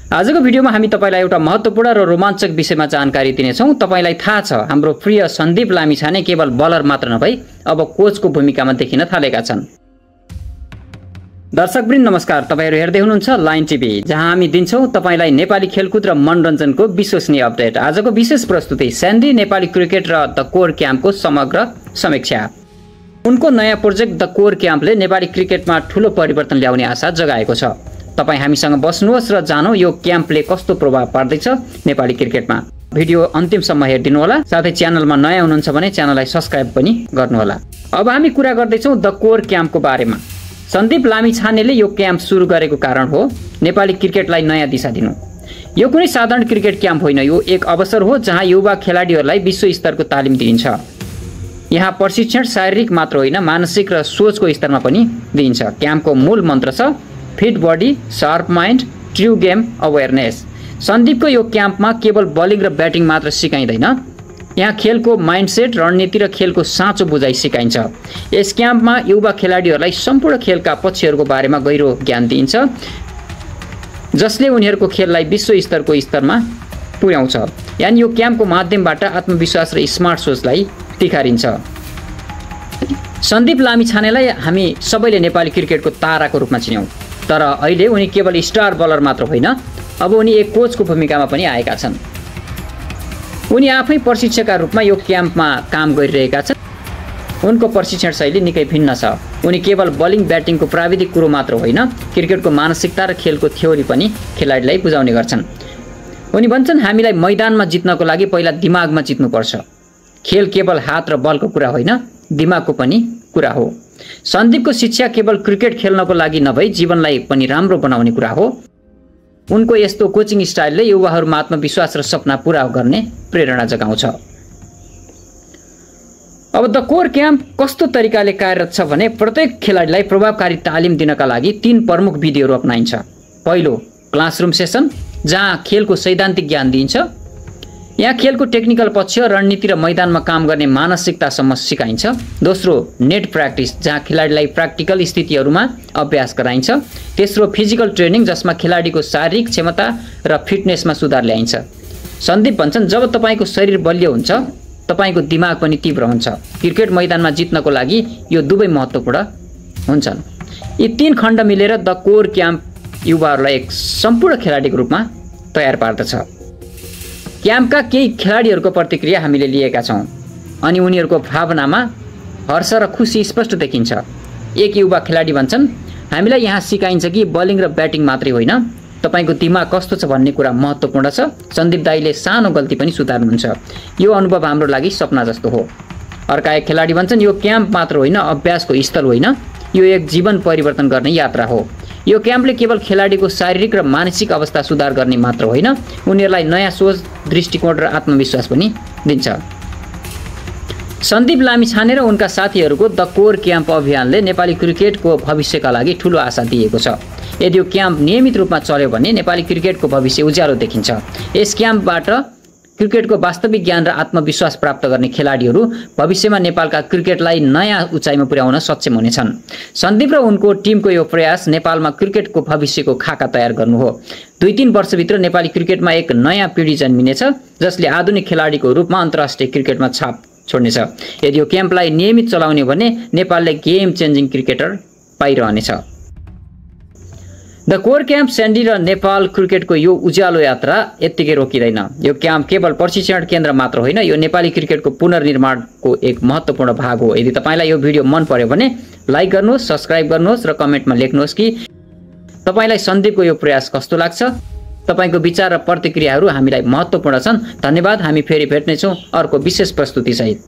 आजको भिडियोमा हामी तपाईलाई एउटा महत्त्वपूर्ण र रोमाञ्चक विषयमा जानकारी दिनेछौँ। तपाईलाई थाहा छ हाम्रो प्रिय सन्दीप लामिछाने केवल बलर मात्र नभई अब कोचको भूमिकामा देखिन थालेका छन्। दर्शकवृन्द नमस्कार, तपाईहरु हेर्दै हुनुहुन्छ लाइन टिभी, जहाँ हामी दिन्छौँ तपाईलाई नेपाली खेलकुद र मनोरञ्जनको विश्वसनीय अपडेट। आजको विशेष प्रस्तुति स्यान्डी नेपाली क्रिकेट र द कोर क्याम्पको समग्र समीक्षा। उनको नयाँ प्रोजेक्ट द कोर क्याम्पले नेपाली क्रिकेटमा ठूलो परिवर्तन ल्याउने आशा जगाएको छ। तपाई हामीसँग बस्नुहोस् र जानौ यो क्याम्पले कस्तो प्रभाव पार्दैछ नेपाली क्रिकेटमा। भिडियो अन्तिमसम्म हेरिदिनु होला, साथै च्यानलमा नयाँ हुनुहुन्छ भने च्यानललाई सब्स्क्राइब पनि गर्नु होला। अब हामी कुरा गर्दैछौँ द कोर क्याम्पको बारेमा। सन्दीप लामिछानेले यो क्याम्प सुरु गरेको कारण हो नेपाली क्रिकेटलाई नयाँ दिशा दिनु। यो कुनै साधारण क्रिकेट क्याम्प होइन, यो एक अवसर हो जहाँ युवा खेलाडीहरूलाई विश्व स्तरको तालिम दिइन्छ। यहाँ प्रशिक्षण शारीरिक मात्र होइन, मानसिक र सोचको स्तरमा पनि दिइन्छ। क्याम्पको मूल मन्त्र छ fit body, sharp mind, true game awareness. सन्दीपको यो क्याम्पमा केवल बलिङ र ब्याटिङ मात्र सिकाइँदैन, यहाँ खेलको माइन्डसेट, रणनीति र खेलको साँचो बुझाइ सिकाइन्छ। यस क्याम्पमा युवा खेलाडीहरूलाई सम्पूर्ण खेलका पक्षहरूको बारेमा गहिरो ज्ञान दिइन्छ, जसले उनीहरूको खेललाई विश्व स्तरमा पुर्याउँछ। यानि यो क्याम्पको माध्यमबाट आत्मविश्वास र स्मार्ट सोचलाई तिखारिन्छ। सन्दीप लामिछानेलाई हामी सबैले नेपाली क्रिकेटको ताराको रूपमा चिन्यौं, तर अहिले उनी केवल स्टार बलर मात्र होइन, अब उनी एक कोचको भूमिकामा पनि आएका छन्। उनी आफै प्रशिक्षकका रूपमा यो क्याम्पमा काम गरिरहेका छन्। उनको प्रशिक्षण शैली निकै भिन्न छ। उनी केवल बलिङ ब्याटिङको प्राविधिक कुरो मात्र होइन, क्रिकेटको मानसिकता र खेलको थ्योरी पनि खेलाडीलाई बुझाउने गर्छन्। उनी भन्छन् हामीलाई मैदानमा जित्नको लागि पहिला दिमागमा जित्नुपर्छ। खेल केवल हात र बलको कुरा होइन, दिमागको पनि कुरा हो। सन्दीपको शिक्षा केवल क्रिकेट खेल्नको लागि नभई जीवनलाई पनि राम्रो बनाउने कुरा हो। उनको यस्तो कोचिङ स्टाइलले युवाहरूमा आत्मविश्वास र सपना पूरा गर्ने प्रेरणा जगाउँछ। अब द कोर क्याम्प कस्तो तरिकाले कार्यरत छ भने प्रत्येक खेलाडीलाई प्रभावकारी तालिम दिनका लागि 3 प्रमुख विधिहरू अपनाइन्छ। पहिलो, क्लासरुम सेसन, जहाँ खेलको सैद्धान्तिक ज्ञान दिइन्छ। यहाँ खेलको टेक्निकल पक्ष, रणनीति र मैदानमा काम गर्ने मानसिकतासम्म सिकाइन्छ। दोस्रो, नेट प्र्याक्टिस, जहाँ खेलाडीलाई प्र्याक्टिकल स्थितिहरूमा अभ्यास गराइन्छ। तेस्रो, फिजिकल ट्रेनिङ, जसमा खेलाडीको शारीरिक क्षमता र फिटनेसमा सुधार ल्याइन्छ। सन्दीप भन्छन् जब तपाईको शरीर बलियो हुन्छ, तपाईको दिमाग पनि तीव्र हुन्छ। क्रिकेट मैदानमा जित्नको लागि यो दुवै महत्त्वपूर्ण हुन्छन्। यी 3 खण्ड मिलेर द कोर क्याम्प युवाहरूलाई एक सम्पूर्ण खेलाडीको रूपमा तयार पार्दछ। क्याम्पका केही खेलाडीहरूको प्रतिक्रिया हामीले लिएका छौँ अनि उनीहरूको भावनामा हर्ष र खुसी स्पष्ट देखिन्छ। एक युवा खेलाडी भन्छन् हामीलाई यहाँ सिकाइन्छ कि बलिङ र ब्याटिङ मात्रै होइन, तपाईको दिमाग कस्तो छ भन्ने कुरा महत्त्वपूर्ण छ। सन्दीप दाईले सानो गल्ती पनि सुधार्नुहुन्छ। यो अनुभव हाम्रो लागि सपना जस्तो हो। अर्का एक खेलाडी भन्छन् यो क्याम्प मात्र होइन, अभ्यासको स्थल होइन, यो एक जीवन परिवर्तन गर्ने यात्रा हो। यो क्याम्पले केवल खेलाडीको शारीरिक र मानसिक अवस्था सुधार गर्ने मात्र होइन, उनीहरूलाई नयाँ सोच, दृष्टिकोण र आत्मविश्वास पनि दिन्छ। सन्दीप लामिछाने र उनका साथीहरूको द कोर क्याम्प अभियानले नेपाली क्रिकेटको भविष्यका लागि ठूलो आशा दिएको छ। यदि यो क्याम्प नियमित रूपमा चल्यो भने नेपाली क्रिकेटको भविष्य उज्यालो देखिन्छ। यस क्याम्पबाट क्रिकेटको वास्तविक ज्ञान र आत्मविश्वास प्राप्त गर्ने खेलाडीहरू भविष्यमा नेपालका क्रिकेटलाई नयाँ उचाइमा पुर्याउन सक्षम हुनेछन्। सन्दीप र उनको टिमको यो प्रयास नेपालमा क्रिकेटको भविष्यको खाका तयार गर्नु हो। 2-3 वर्षभित्र नेपाली क्रिकेटमा एक नयाँ पिढी जन्मिनेछ, जसले आधुनिक खेलाडीको रूपमा अन्तर्राष्ट्रिय क्रिकेटमा छाप छोड्नेछ। यदि यो क्याम्पलाई नियमित चलाउने भने नेपालले गेम चेन्जिङ क्रिकेटर पाइरहनेछ। द कोर क्याम्प स्यान्डी र नेपाल क्रिकेटको यो उज्यालो यात्रा यत्तिकै रोकिँदैन। यो क्याम्प केवल प्रशिक्षण केन्द्र मात्र होइन, यो नेपाली क्रिकेटको पुनर्निर्माणको एक महत्त्वपूर्ण भाग हो। यदि तपाईलाई यो भिडियो मन पर्यो भने लाइक गर्नुहोस्, सब्स्क्राइब गर्नुहोस् र कमेन्टमा लेख्नुहोस् कि तपाईलाई सन्दीपको यो प्रयास कस्तो लाग्छ। तपाईको विचार र प्रतिक्रियाहरू हामीलाई महत्त्वपूर्ण छन्। धन्यवाद। हामी फेरि भेट्नेछौँ अर्को विशेष प्रस्तुति सहित।